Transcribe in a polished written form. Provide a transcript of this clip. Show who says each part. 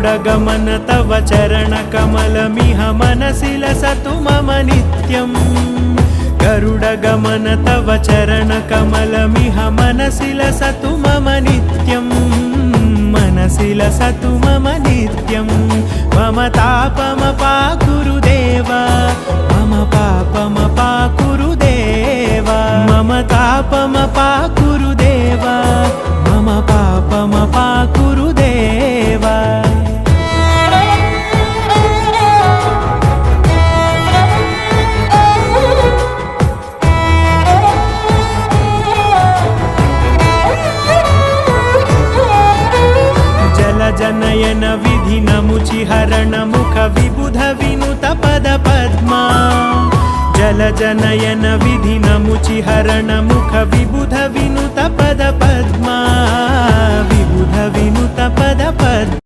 Speaker 1: गरुडगमन तव चरणकमलमिह मनसि लसतु मम नित्यम् गरुडगमन तव चरणकमलमिह मनसि लसतु मम नित्यम् मनसि लसतु मम नित्यम् मम तापमपाकुरु देव मम पापमपाकुरु देव मम तापमपाकुरु देव मम पापमपाकुरु देव जनयन विधिनमुचिहरण मुख विबुध विनुत पद पद्मा जल जनयन विधिनमुचिहरण मुख विबुध विनुत पद पद्मा विबुध विनुत पद पद्मा